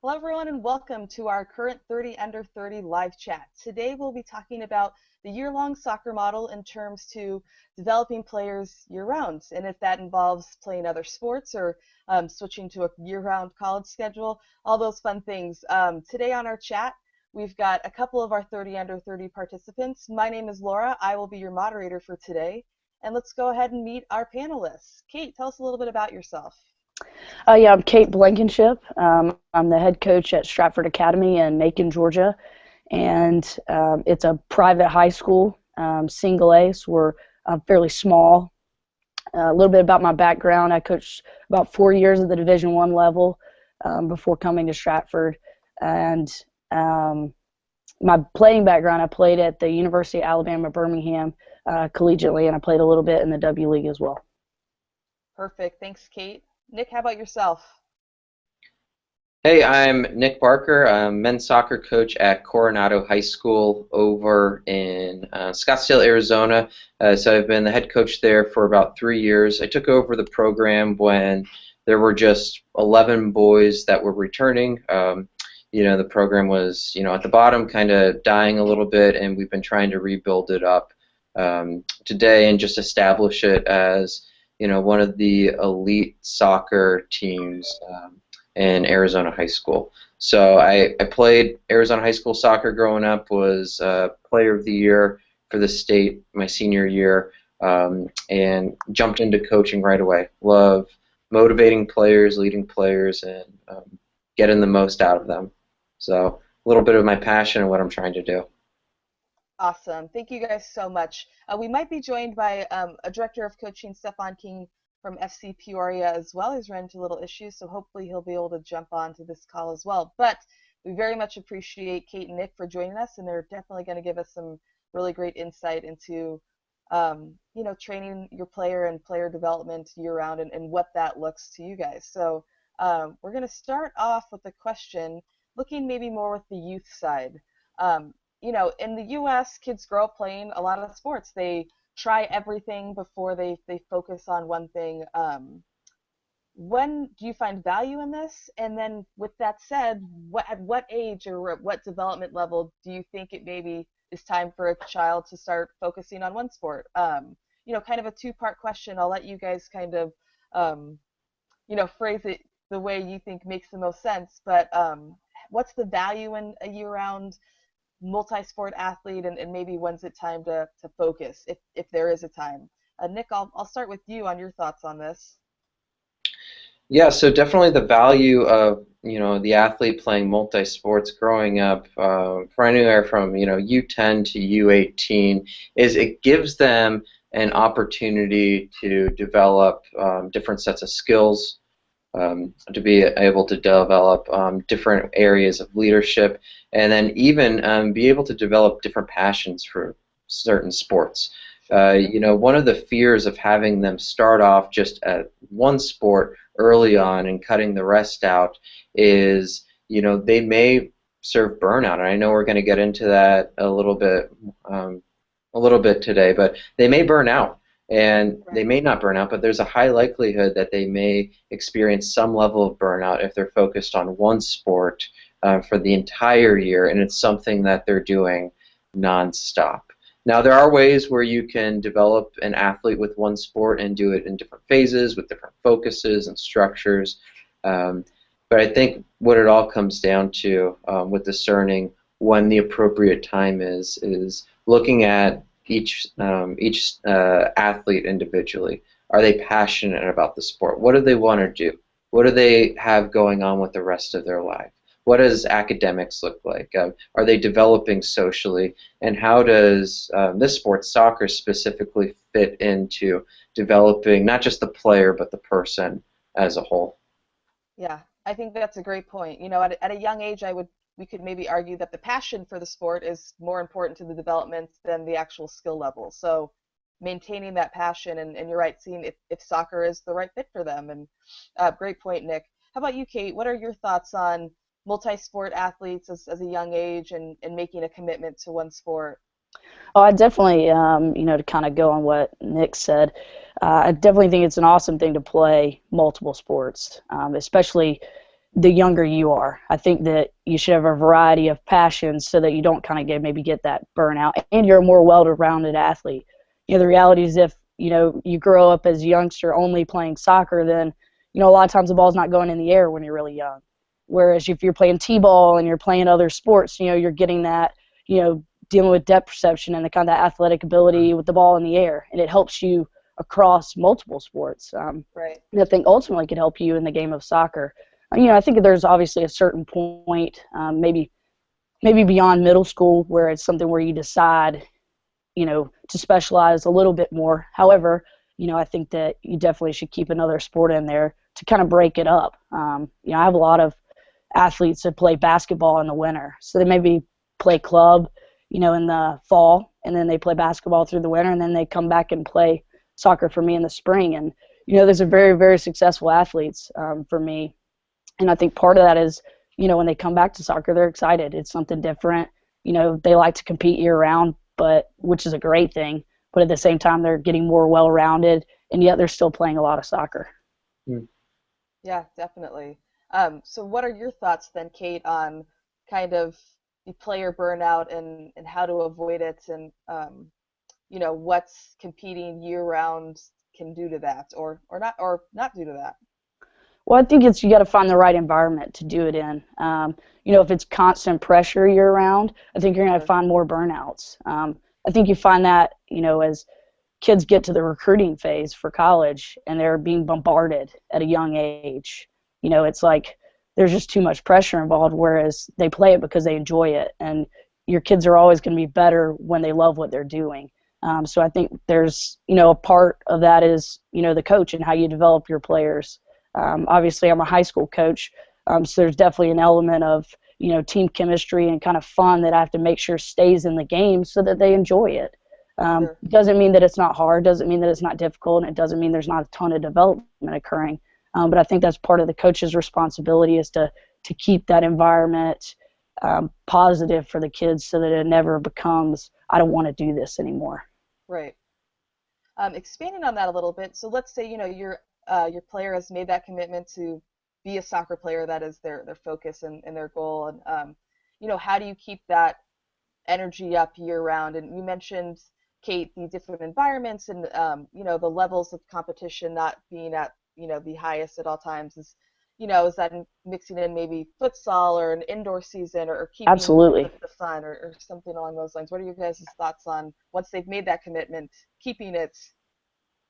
Hello, everyone, and welcome to our current 30 Under 30 live chat. Today, we'll be talking about the year-long soccer model in terms to developing players year-round, and if that involves playing other sports or switching to a year-round college schedule, all those fun things. Today on our chat, we've got a couple of our 30 Under 30 participants. My name is Laura. I will be your moderator for today, and let's go ahead and meet our panelists. Kate, tell us a little bit about yourself. Yeah, I'm Kate Blankenship. I'm the head coach at Stratford Academy in Macon, Georgia, and it's a private high school, single A, so we're fairly small. A little bit about my background: I coached about 4 years at the Division I level before coming to Stratford, and my playing background: I played at the University of Alabama Birmingham collegiately, and I played a little bit in the W League as well. Perfect. Thanks, Kate. Nick, how about yourself? Hey, I'm Nick Barker. I'm men's soccer coach at Coronado High School over in Scottsdale, Arizona. So I've been the head coach there for about 3 years. I took over the program when there were just 11 boys that were returning. The program was, at the bottom, kind of dying a little bit, and we've been trying to rebuild it up today and just establish it as, one of the elite soccer teams in Arizona high school. So I played Arizona high school soccer growing up, was player of the year for the state my senior year, and jumped into coaching right away. Love motivating players, leading players, and getting the most out of them. So a little bit of my passion and what I'm trying to do. Awesome. Thank you guys so much. We might be joined by a director of coaching, Stefan King from FC Peoria as well. He's run into little issues, so hopefully he'll be able to jump onto this call as well. But we very much appreciate Kate and Nick for joining us, and they're definitely going to give us some really great insight into, training your player and player development year-round and what that looks to you guys. So we're going to start off with a question, looking maybe more with the youth side. In the U.S., kids grow up playing a lot of sports. They try everything before they focus on one thing. When do you find value in this? And then with that said, at what age or at what development level do you think it maybe is time for a child to start focusing on one sport? Kind of a two-part question. I'll let you guys kind of, phrase it the way you think makes the most sense. But what's the value in a year-round multi-sport athlete, and maybe when's it time to focus, if there is a time? Nick, I'll start with you on your thoughts on this. Yeah, so definitely the value of the athlete playing multi-sports growing up for anywhere from U10 to U18 is it gives them an opportunity to develop different sets of skills, to be able to develop different areas of leadership, and then even be able to develop different passions for certain sports. One of the fears of having them start off just at one sport early on and cutting the rest out is, they may serve burnout. And I know we're going to get into that a little bit today, but they may burn out. And they may not burn out, but there's a high likelihood that they may experience some level of burnout if they're focused on one sport for the entire year, and it's something that they're doing nonstop. Now, there are ways where you can develop an athlete with one sport and do it in different phases with different focuses and structures. But I think what it all comes down to with discerning when the appropriate time is looking at each athlete individually. Are they passionate about the sport? What do they want to do? What do they have going on with the rest of their life? What does academics look like? Are they developing socially? And how does this sport, soccer specifically, fit into developing not just the player but the person as a whole? Yeah, I think that's a great point. At a young age, we could maybe argue that the passion for the sport is more important to the development than the actual skill level. So maintaining that passion, and you're right, seeing if soccer is the right fit for them. And great point, Nick. How about you, Kate? What are your thoughts on multi-sport athletes as a young age and making a commitment to one sport? Oh, I definitely, to kind of go on what Nick said, I definitely think it's an awesome thing to play multiple sports, especially the younger you are. I think that you should have a variety of passions so that you don't kind of maybe get that burnout, and you're a more well-rounded athlete. The reality is, if you grow up as a youngster only playing soccer, then a lot of times the ball's not going in the air when you're really young. Whereas if you're playing t-ball and you're playing other sports, you're getting that, dealing with depth perception and the kind of athletic ability with the ball in the air, and it helps you across multiple sports. Right. And I think ultimately could help you in the game of soccer. I think there's obviously a certain point, maybe beyond middle school, where it's something where you decide, to specialize a little bit more. However, I think that you definitely should keep another sport in there to kind of break it up. I have a lot of athletes that play basketball in the winter, so they maybe play club, in the fall, and then they play basketball through the winter, and then they come back and play soccer for me in the spring. And those are very, very successful athletes for me. And I think part of that is, when they come back to soccer, they're excited. It's something different. They like to compete year-round, which is a great thing. But at the same time, they're getting more well-rounded, and yet they're still playing a lot of soccer. Yeah, definitely. So what are your thoughts then, Kate, on kind of the player burnout and how to avoid it, and what's competing year-round can do to that, or not do to that? Well, I think you got to find the right environment to do it in. If it's constant pressure year round, I think you're going to Sure. find more burnouts. I think you find that, as kids get to the recruiting phase for college and they're being bombarded at a young age, it's like there's just too much pressure involved, whereas they play it because they enjoy it. And your kids are always going to be better when they love what they're doing. So I think there's, a part of that is, the coach and how you develop your players. Obviously, I'm a high school coach, so there's definitely an element of, team chemistry and kind of fun that I have to make sure stays in the game so that they enjoy it. Sure. Doesn't mean that it's not hard, doesn't mean that it's not difficult, and it doesn't mean there's not a ton of development occurring. But I think that's part of the coach's responsibility, is to keep that environment positive for the kids so that it never becomes, I don't want to do this anymore. Right. Expanding on that a little bit, so let's say, your player has made that commitment to be a soccer player, that is their focus and their goal, and how do you keep that energy up year round? And you mentioned, Kate, the different environments and the levels of competition not being at the highest at all times. Is that mixing in maybe futsal or an indoor season, or keeping Absolutely. the fun, or something along those lines? What are your guys' thoughts on, once they've made that commitment, keeping it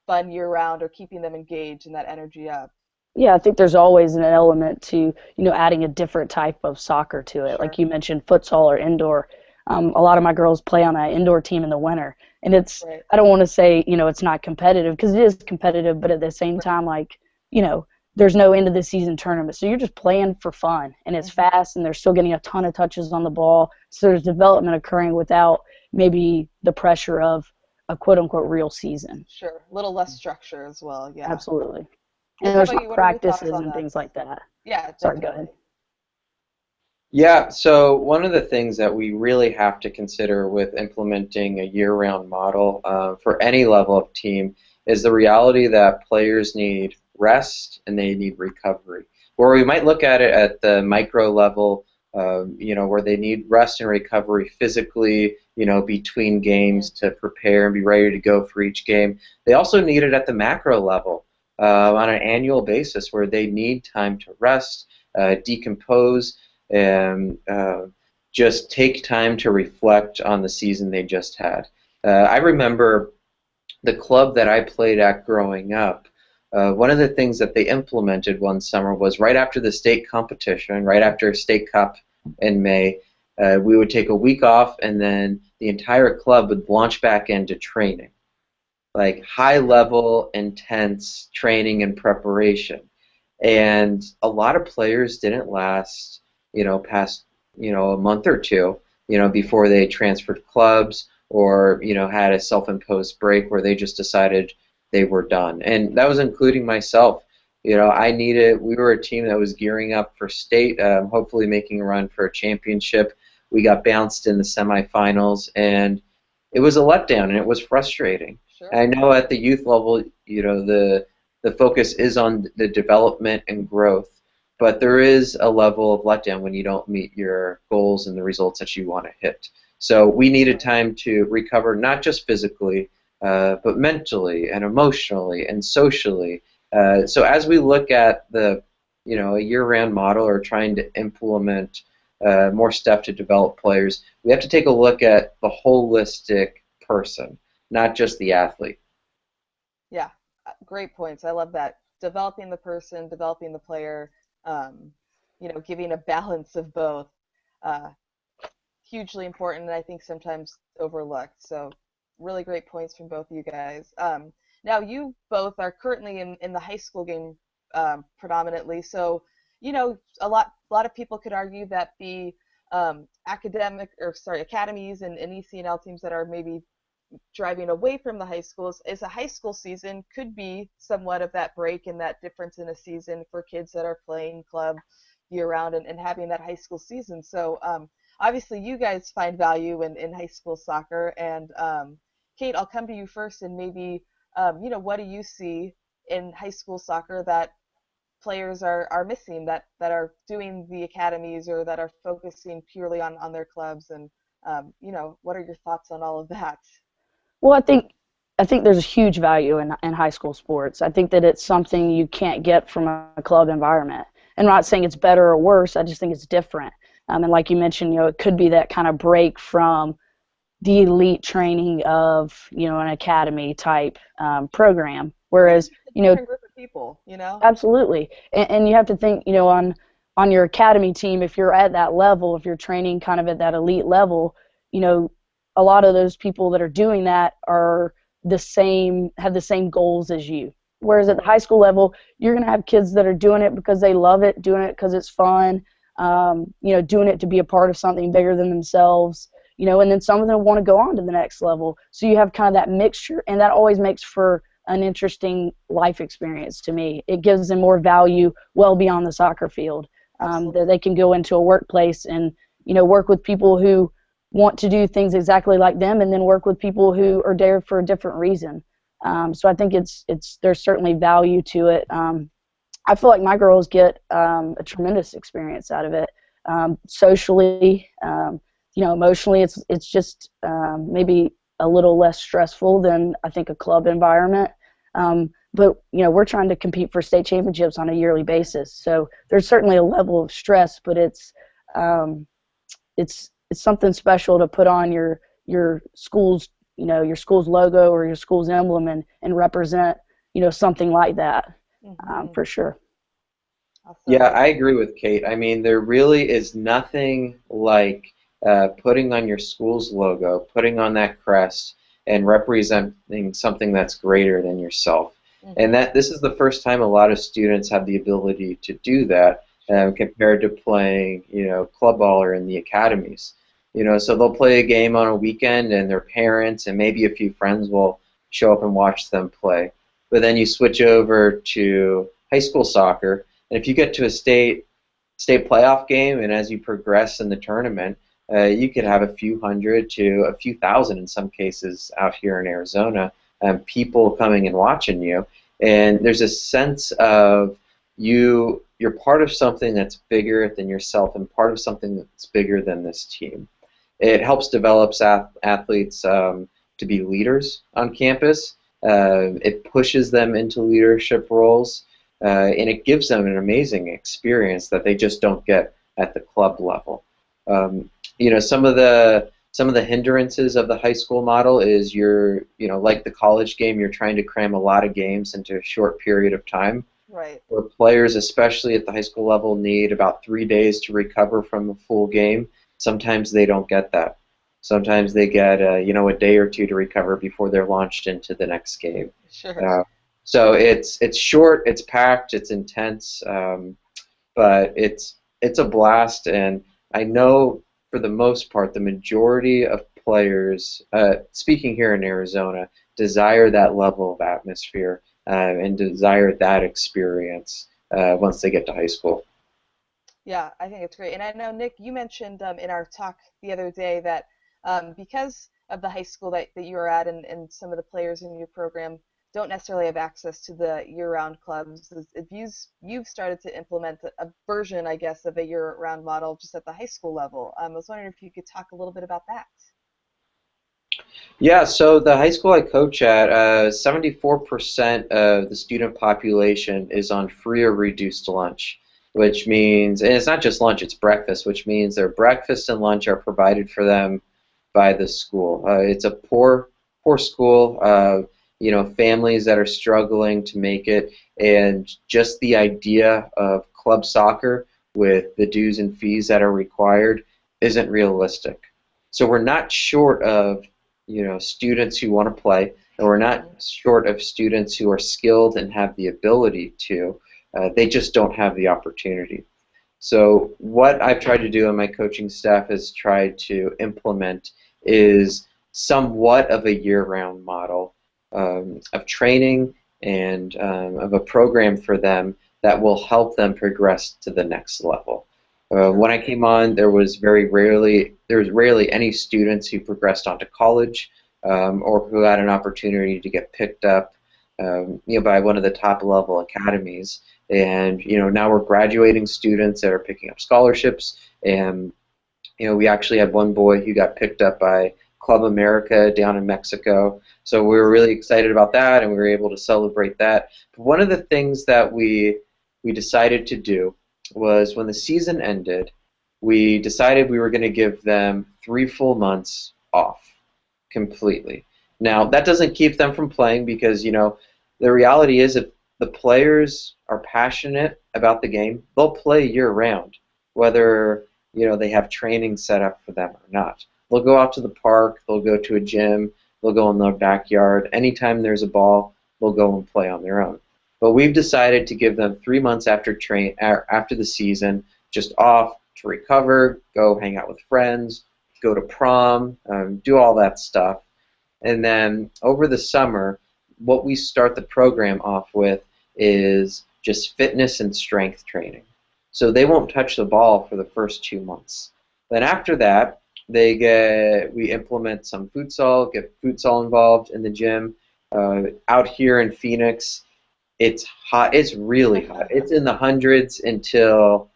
fun year round, or keeping them engaged and that energy up? Yeah, I think there's always an element to, adding a different type of soccer to it. Like Sure. you mentioned, futsal or indoor. A lot of my girls play on an indoor team in the winter. And Right. I don't want to say, it's not competitive, because it is competitive, but at the same Right. time, like, there's no end of the season tournament. So you're just playing for fun, and it's Hmm. fast, and they're still getting a ton of touches on the ball. So there's development occurring without maybe the pressure of a quote unquote real season. Sure. A little less structure as well. Yeah. Absolutely. Kate, And how there's about you? not What are your thoughts practices on and that? things like that. Yeah, Sorry, go ahead. definitely. Yeah, so one of the things that we really have to consider with implementing a year-round model for any level of team is the reality that players need rest and they need recovery. Where we might look at it at the micro level, where they need rest and recovery physically, between Hmm. games to prepare and be ready to go for each game. They also need it at the macro level on an annual basis, where they need time to rest, decompose, and just take time to reflect on the season they just had. I remember the club that I played at growing up. One of the things that they implemented one summer was right after the state competition, right after state cup in May, we would take a week off, and then the entire club would launch back into training, like high level, intense training and preparation. And a lot of players didn't last, past, a month or two, before they transferred clubs, or, had a self-imposed break where they just decided they were done. And that was including myself. We were a team that was gearing up for state, hopefully making a run for a championship. We got bounced in the semifinals, and it was a letdown, and it was frustrating. Sure. I know at the youth level, the focus is on the development and growth. but there is a level of letdown when you don't meet your goals and the results that you want to hit. So we needed Right. time to recover, not just physically, but mentally and emotionally and socially. So as we look at a year-round model or trying to implement more stuff to develop players, we have to take a look at the holistic person, not just the athlete. Yeah, great points. I love that. Developing the person, developing the player, um, giving a balance of both. Uh, Hugely important and I think sometimes overlooked. So really great points from both of you guys. Now you both are currently in the high school game predominantly. So, a lot of people could argue that the academies and ECNL teams that are maybe driving away from the high schools is a high school season could be somewhat of that break and that difference in a season for kids that are playing club year round and having that high school season. So obviously you guys find value in high school soccer and Kate, I'll come to you first and maybe what do you see in high school soccer that players are missing that are doing the academies or that are focusing purely on their clubs and what are your thoughts on all of that? Well, I think there's a huge value in high school sports. I think that it's something you can't get from a club environment. And I'm not saying it's better or worse. I just think it's different. And like you mentioned, it could be that kind of break from the elite training of an academy type program. Right, Whereas it's just a different group of people. absolutely, and you have to think on your academy team, if you're at that level, if you're training kind of at that elite level, you know a lot of those people that are doing that are have the same goals as you. Whereas at the high Hmm. school level, you're going to have kids that are doing it because they love it, doing it because it's fun, doing it to be a part of something bigger than themselves, and then some of them want to go on to the next level. So you have kind of that mixture, and that always makes for an interesting life experience to me. It gives them more value well beyond the soccer field, that Absolutely. they can go into a workplace and work with people who want to do things exactly like them, and then work with people who are there for a different reason. So I think it's there's certainly value to it. I feel like my girls get a tremendous experience out of it, socially, emotionally. It's just maybe a little less stressful than I think a club environment. But we're trying to compete for state championships on a yearly basis, so there's certainly a level of stress, but um, it's something special to put on your school's your school's logo or your school's emblem and represent something like that, Hmm. for sure. Yeah, Awesome. I agree with Kate. I mean, there really is nothing like putting on your school's logo, putting on that crest, and representing something that's greater than yourself. And Hmm. that this is the first time a lot of students have the ability to do that compared to playing, club ball or in the academies. So they'll play a game on a weekend, and their parents and maybe a few friends will show up and watch them play. But then you switch over to high school soccer and if you get to a state playoff game, and as you progress in the tournament, you could have a few hundred to a few thousand in some cases out here in Arizona, people coming and watching you. And there's a sense of you're part of something that's bigger than yourself and part of something that's bigger than this team. It helps develop athletes to be leaders on campus. It pushes them into leadership roles, and it gives them an amazing experience that they just don't get at the club level. Um, some of the hindrances of the high school model is like the college game, you're trying to cram a lot of games into a short period of time Right. where players, especially at the high school level, need about 3 days to recover from a full game. Sometimes they don't get that. Sometimes they get a day or two to recover before they're launched into the next game. Sure. Uh, so it's short, it's packed, it's intense, but it's a blast. And I know for the most part, the majority of players, speaking here in Arizona, desire that level of atmosphere and desire that experience once they get to high school. Yeah, I think it's great. And I know, Nick, you mentioned in our talk the other day that because of the high school that you are at and some of the players in your program, don't necessarily have access to the year-round clubs. If you've started to implement a version, I guess, of a year-round model just at the high school level. I was wondering if you could talk a little bit about that. Yeah, so the high school I coach at, 74% of the student population is on free or reduced lunch, which means, and it's not just lunch, it's breakfast, which means their breakfast and lunch are provided for them by the school. It's a poor school, families that are struggling to make it, and just the idea of club soccer with the dues and fees that are required isn't realistic. So we're not short of students who want to play, and we're not short of students who are skilled and have the ability to. They just don't have the opportunity. So what I've tried to do on my coaching staff has tried to implement is somewhat of a year-round model of training and of a program for them that will help them progress to the next level. When I came on, there was rarely any students who progressed onto college or who had an opportunity to get picked up, by one of the top level academies. And now we're graduating students that are picking up scholarships, and we actually had one boy who got picked up by Club America down in Mexico. So we were really excited about that, and we were able to celebrate that. But one of the things that we decided to do was when the season ended, we decided we were going to give them 3 full months off completely. Now, that doesn't keep them from playing because, the reality is if the players are passionate about the game, they'll play year-round, whether, they have training set up for them or not. They'll go out to the park, they'll go to a gym, they'll go in their backyard. Anytime there's a ball, they'll go and play on their own. But we've decided to give them 3 months after the season, just off to recover, go hang out with friends, go to prom, do all that stuff. And then over the summer, what we start the program off with is just fitness and strength training. So they won't touch the ball for the first 2 months. Then after that, we implement some futsal, get futsal involved in the gym. Out here in Phoenix, it's hot. It's really hot. It's in the hundreds until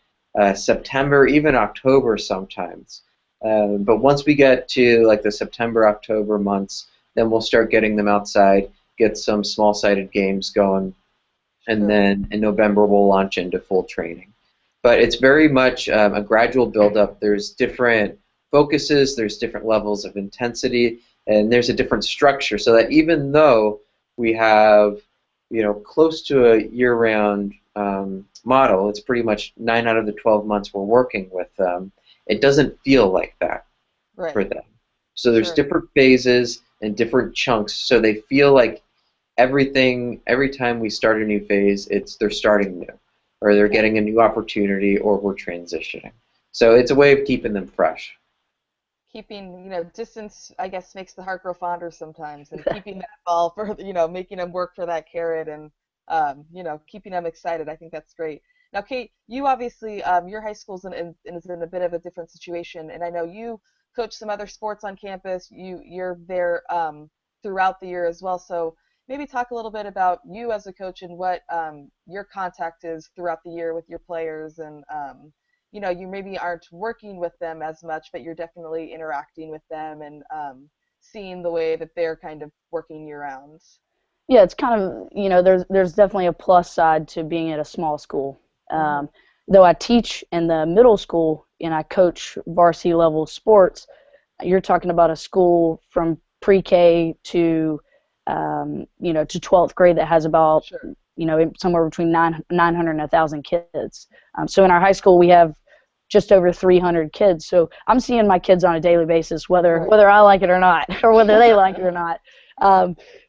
September, even October sometimes. But once we get to like the September, October months, then we'll start getting them outside, get some small-sided games going, and then in November we'll launch into full training. But it's very much a gradual build-up. There's different focuses, there's different levels of intensity, and there's a different structure so that even though we have close to a year-round model, it's pretty much 9 out of the 12 months we're working with them, it doesn't feel like that for them. So there's different phases and different chunks, so they feel like every time we start a new phase, they're starting new, or they're getting a new opportunity, or we're transitioning. So it's a way of keeping them fresh. Keeping, distance, I guess, makes the heart grow fonder sometimes, and keeping that ball for, making them work for that carrot and, keeping them excited. I think that's great. Now, Kate, you obviously, your high school's is in a bit of a different situation, and I know you coach some other sports on campus. You're there throughout the year as well. So maybe talk a little bit about you as a coach and what your contact is throughout the year with your players, and you maybe aren't working with them as much, but you're definitely interacting with them and seeing the way that they're kind of working year round. Yeah, it's kind of, there's definitely a plus side to being at a small school. Though I teach in the middle school and I coach varsity level sports, you're talking about a school from pre-K to, to 12th grade that has about, somewhere between 900 and 1,000 kids. So in our high school, we have just over 300 kids. So I'm seeing my kids on a daily basis, whether I like it or not, or whether they like it or not.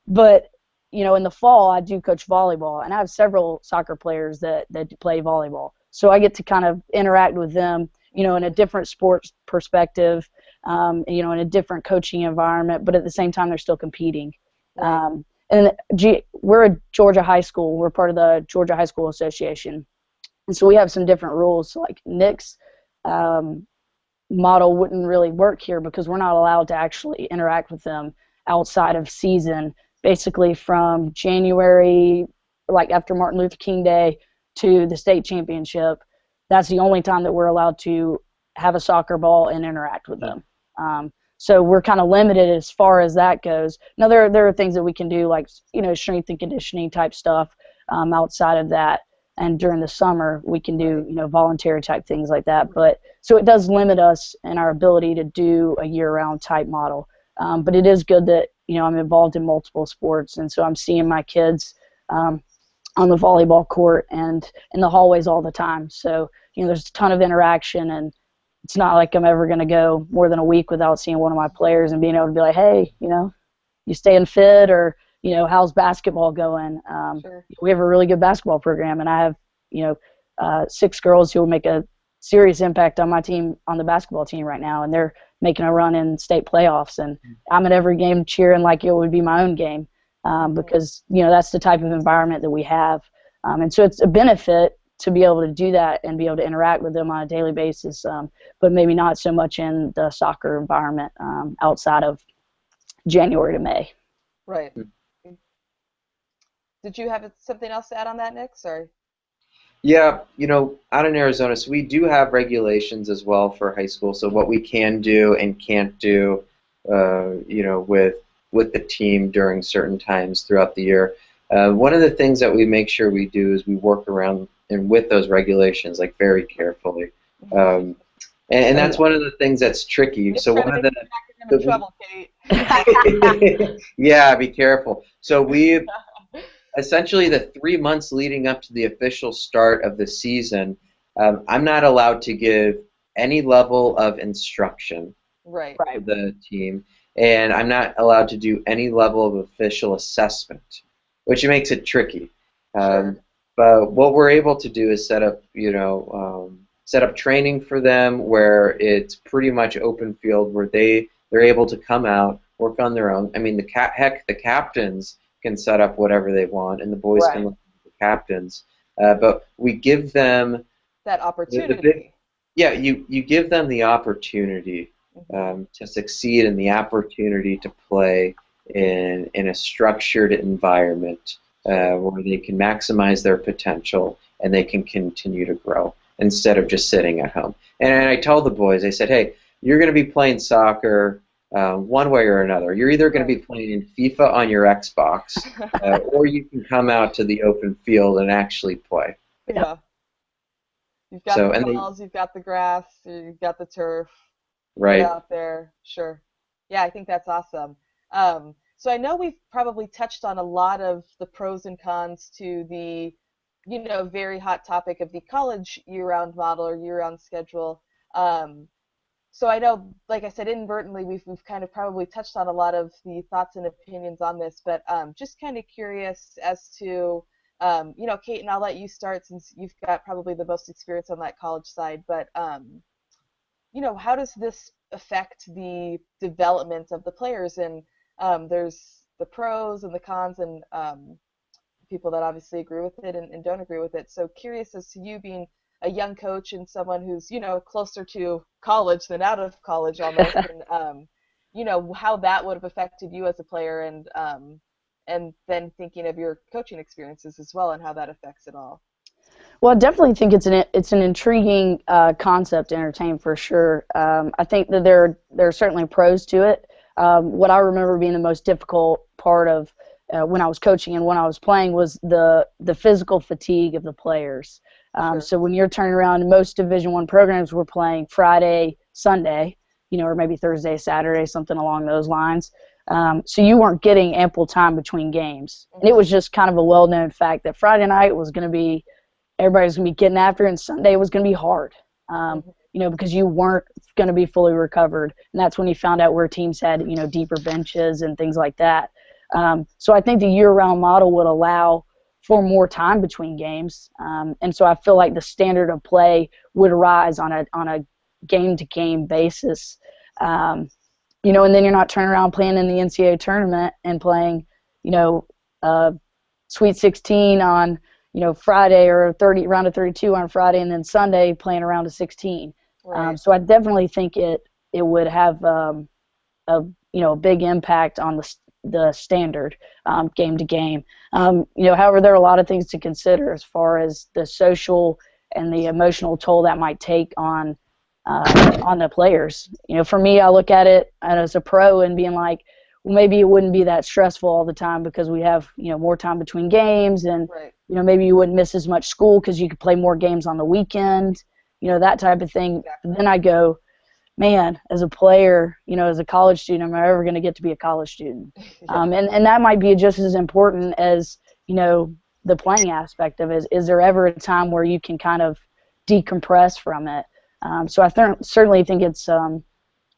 But in the fall, I do coach volleyball, and I have several soccer players that play volleyball. So I get to kind of interact with them, in a different sports perspective, in a different coaching environment, but at the same time, they're still competing. And we're a Georgia high school. We're part of the Georgia High School Association. And so we have some different rules. Like Nick's model wouldn't really work here because we're not allowed to actually interact with them outside of season basically from January, like after Martin Luther King Day, to the state championship. That's the only time that we're allowed to have a soccer ball and interact with them. So we're kind of limited as far as that goes. Now there are things that we can do, like, you know, strength and conditioning type stuff outside of that. And during the summer we can do, you know, voluntary type things like that. But so it does limit us in our ability to do a year-round type model. But it is good that, you know, I'm involved in multiple sports, and so I'm seeing my kids on the volleyball court and in the hallways all the time. So, you know, there's a ton of interaction, and it's not like I'm ever going to go more than a week without seeing one of my players and being able to be like, hey, you know, you staying fit, or, you know, how's basketball going? Sure. We have a really good basketball program, and I have, you know, 6 girls who will make a serious impact on my team, on the basketball team right now, and they're making a run in state playoffs, and I'm at every game cheering like it would be my own game, because, you know, that's the type of environment that we have. And so it's a benefit to be able to do that and be able to interact with them on a daily basis, but maybe not so much in the soccer environment outside of January to May. Right. Did you have something else to add on that, Nick? Sorry. Yeah, you know, out in Arizona, so we do have regulations as well for high school. So what we can do and can't do, you know, with the team during certain times throughout the year. One of the things that we make sure we do is we work around and with those regulations, like, very carefully. And that's one of the things that's tricky. Just So trying one to of make the you back in trouble, Kate. yeah, be careful. So we essentially, the 3 months leading up to the official start of the season, I'm not allowed to give any level of instruction Right. to the team, and I'm not allowed to do any level of official assessment, which makes it tricky. Sure. But what we're able to do is set up, you know, set up training for them where it's pretty much open field, where they're able to come out, work on their own. I mean, the captains can set up whatever they want, and the boys can look at the captains. But we give them that opportunity. you give them the opportunity to succeed, and the opportunity to play in a structured environment where they can maximize their potential and they can continue to grow instead of just sitting at home. And I told the boys, I said, hey, you're going to be playing soccer one way or another. You're either going to be playing in FIFA on your Xbox, or you can come out to the open field and actually play. Yeah. You've got the balls, you've got the grass, you've got the turf. Right. Get out there. Sure. Yeah, I think that's awesome. So I know we've probably touched on a lot of the pros and cons to the, you know, very hot topic of the college year-round model or year-round schedule. So I know, like I said, inadvertently, we've kind of probably touched on a lot of the thoughts and opinions on this, but just kind of curious as to, you know, Kate, and I'll let you start since you've got probably the most experience on that college side, but you know, how does this affect the development of the players? And there's the pros and the cons, and people that obviously agree with it and don't agree with it. So curious as to you being a young coach and someone who's, you know, closer to college than out of college almost, and you know, how that would have affected you as a player, and then thinking of your coaching experiences as well and how that affects it all. Well, I definitely think it's an intriguing concept to entertain for sure. I think that there are certainly pros to it. What I remember being the most difficult part of when I was coaching and when I was playing was the physical fatigue of the players. Sure. So when you're turning around, most Division I programs were playing Friday, Sunday, you know, or maybe Thursday, Saturday, something along those lines. So you weren't getting ample time between games. And it was just kind of a well-known fact that Friday night was going to be, everybody's going to be getting after it, and Sunday was going to be hard, you know, because you weren't going to be fully recovered. And that's when you found out where teams had, you know, deeper benches and things like that. So I think the year-round model would allow for more time between games. And so I feel like the standard of play would rise on a game-to-game basis. You know, and then you're not turning around playing in the NCAA tournament and playing, you know, Sweet 16 on, you know, Friday, or round of 32 on Friday, and then Sunday playing a round of 16. Right. So I definitely think it would have a, you know, a big impact on the standard game to game. However, there are a lot of things to consider as far as the social and the emotional toll that might take on the players. For me, I look at it as a pro and being like, well, maybe it wouldn't be that stressful all the time because we have more time between games, and Right. maybe you wouldn't miss as much school because you could play more games on the weekend, that type of thing. Exactly. Then I go, man, as a player, as a college student, am I ever going to get to be a college student? Yeah. And that might be just as important as, the playing aspect of it. Is there ever a time where you can kind of decompress from it? So I certainly think it's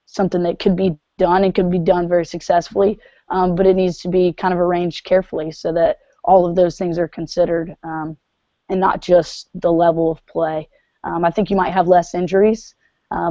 something that could be done and could be done very successfully, but it needs to be kind of arranged carefully so that all of those things are considered, and not just the level of play. I think you might have less injuries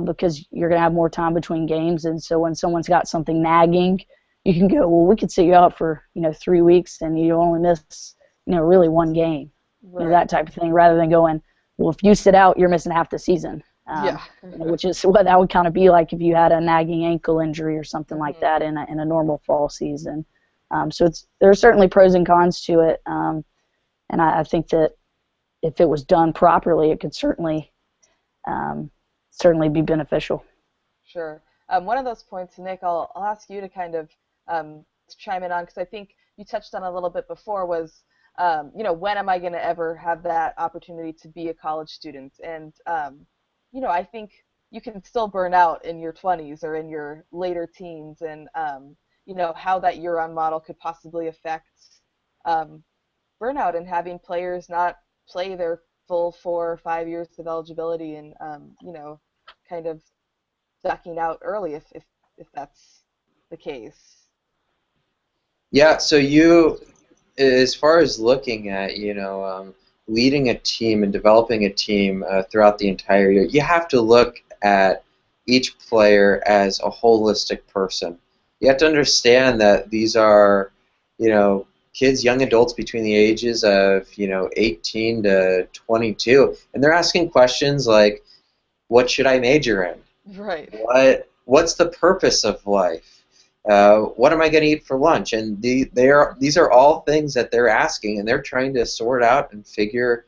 because you're going to have more time between games, and so when someone's got something nagging, you can go, well, we could sit you out for 3 weeks and you only miss really one game, Right. that type of thing, rather than going, well, if you sit out, you're missing half the season. Yeah. Which is what that would kind of be like if you had a nagging ankle injury or something like Mhm. that in a normal fall season. So there are certainly pros and cons to it, and I think that if it was done properly, it could certainly be beneficial. Sure. One of those points, Nick, I'll ask you to kind of chime in on, because I think you touched on a little bit before, was when am I going to ever have that opportunity to be a college student? And I think you can still burn out in your 20s or in your later teens, and how that year-round model could possibly affect um, burnout and having players not play their full 4 or 5 years of eligibility, and kind of ducking out early if that's the case. Yeah, so as far as looking at, leading a team and developing a team throughout the entire year, you have to look at each player as a holistic person. You have to understand that these are, kids, young adults between the ages of, 18 to 22, and they're asking questions like, what should I major in? Right. What's the purpose of life? What am I going to eat for lunch? And these are all things that they're asking, and they're trying to sort out and figure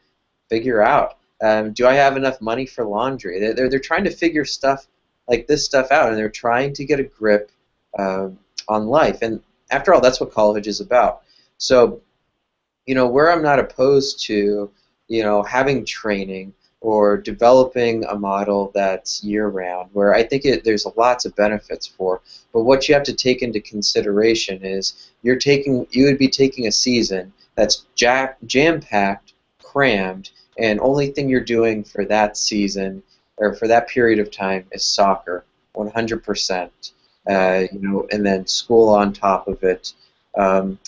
out. Do I have enough money for laundry? They're trying to figure this stuff out, and they're trying to get a grip on life. And after all, that's what college is about. So, where I'm not opposed to, having training or developing a model that's year-round, where I think there's lots of benefits for. But what you have to take into consideration is you would be taking a season that's jam-packed, crammed, and only thing you're doing for that season or for that period of time is soccer, 100%. And then school on top of it. Um,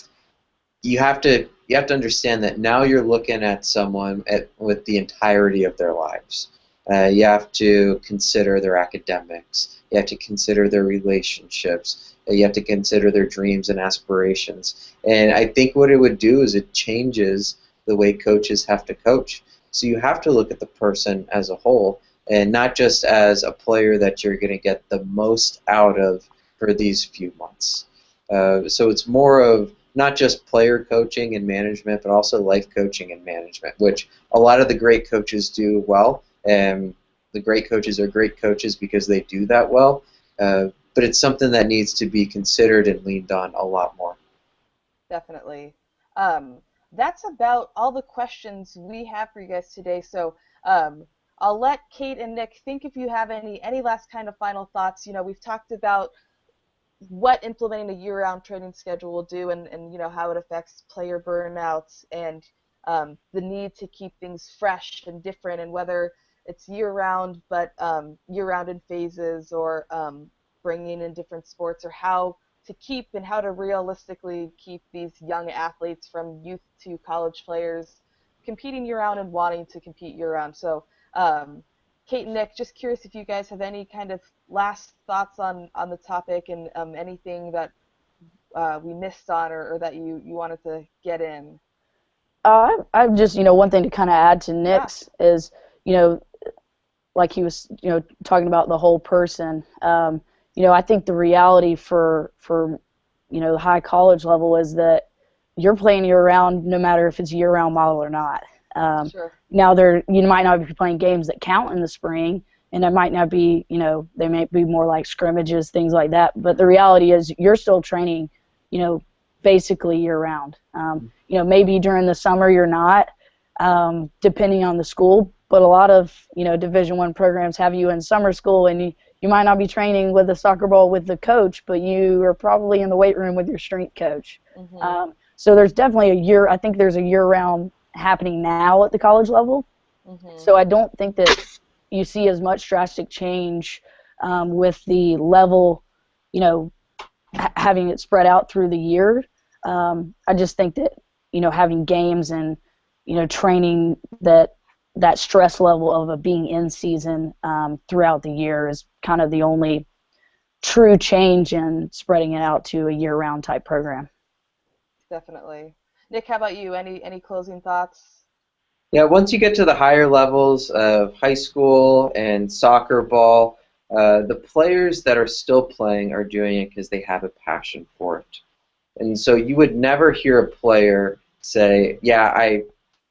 you have to understand that now you're looking at someone with the entirety of their lives. You have to consider their academics. You have to consider their relationships. You have to consider their dreams and aspirations. And I think what it would do is it changes the way coaches have to coach. So you have to look at the person as a whole and not just as a player that you're going to get the most out of for these few months. So it's more of not just player coaching and management, but also life coaching and management, which a lot of the great coaches do well. And the great coaches are great coaches because they do that well. But it's something that needs to be considered and leaned on a lot more. Definitely. Um, that's about all the questions we have for you guys today. So um, I'll let Kate and Nick think if you have any last kind of final thoughts. We've talked about what implementing a year-round training schedule will do, and how it affects player burnouts, and the need to keep things fresh and different, and whether it's year-round but year-round in phases, or bringing in different sports, or how to keep and how to realistically keep these young athletes from youth to college players competing year-round and wanting to compete year-round. So um, Kate and Nick, just curious if you guys have any kind of last thoughts on the topic, and anything that we missed on, or that you wanted to get in. I've just, one thing to kind of add to Yeah. Nick's is, you know, like he was, talking about the whole person. I think the reality for the high college level is that you're playing year round no matter if it's a year round model or not. Sure. Now you might not be playing games that count in the spring, and it might not be, they may be more like scrimmages, things like that. But the reality is you're still training, basically year round. Maybe during the summer you're not, depending on the school. But a lot of, Division I programs have you in summer school, and you might not be training with a soccer ball with the coach, but you are probably in the weight room with your strength coach. Mm-hmm. So there's definitely I think there's a year-round happening now at the college level. Mm-hmm. So I don't think that you see as much drastic change with the level, having it spread out through the year. I just think that, having games and, training that stress level of being in season throughout the year is kind of the only true change in spreading it out to a year-round type program. Definitely. Nick, how about you? Any closing thoughts? Yeah, once you get to the higher levels of high school and soccer ball, the players that are still playing are doing it because they have a passion for it. And so you would never hear a player say, yeah,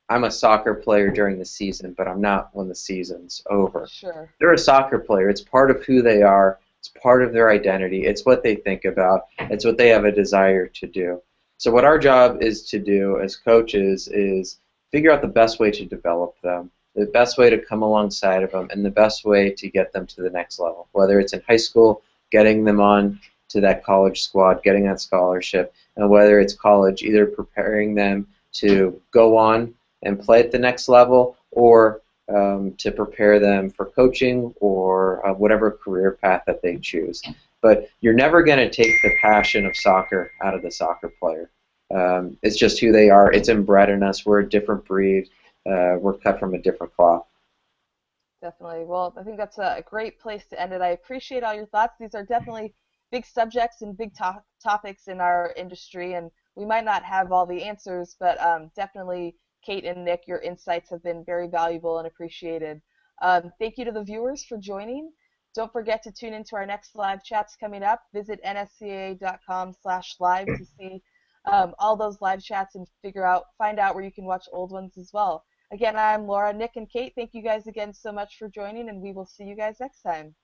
I'm a soccer player during the season, but I'm not when the season's over. Sure. They're a soccer player. It's part of who they are. It's part of their identity. It's what they think about. It's what they have a desire to do. So what our job is to do as coaches is figure out the best way to develop them, the best way to come alongside of them, and the best way to get them to the next level. Whether it's in high school, getting them on to that college squad, getting that scholarship, and whether it's college, either preparing them to go on and play at the next level, or to prepare them for coaching or whatever career path that they choose. But you're never going to take the passion of soccer out of the soccer player. It's just who they are. It's inbred in us. We're a different breed. We're cut from a different cloth. Definitely. Well, I think that's a great place to end it. I appreciate all your thoughts. These are definitely big subjects and big topics in our industry, and we might not have all the answers, but definitely, Kate and Nick, your insights have been very valuable and appreciated. Thank you to the viewers for joining. Don't forget to tune into our next live chats coming up. Visit nscaa.com/live to see all those live chats and find out where you can watch old ones as well. Again, I'm Laura, Nick, and Kate. Thank you guys again so much for joining, and we will see you guys next time.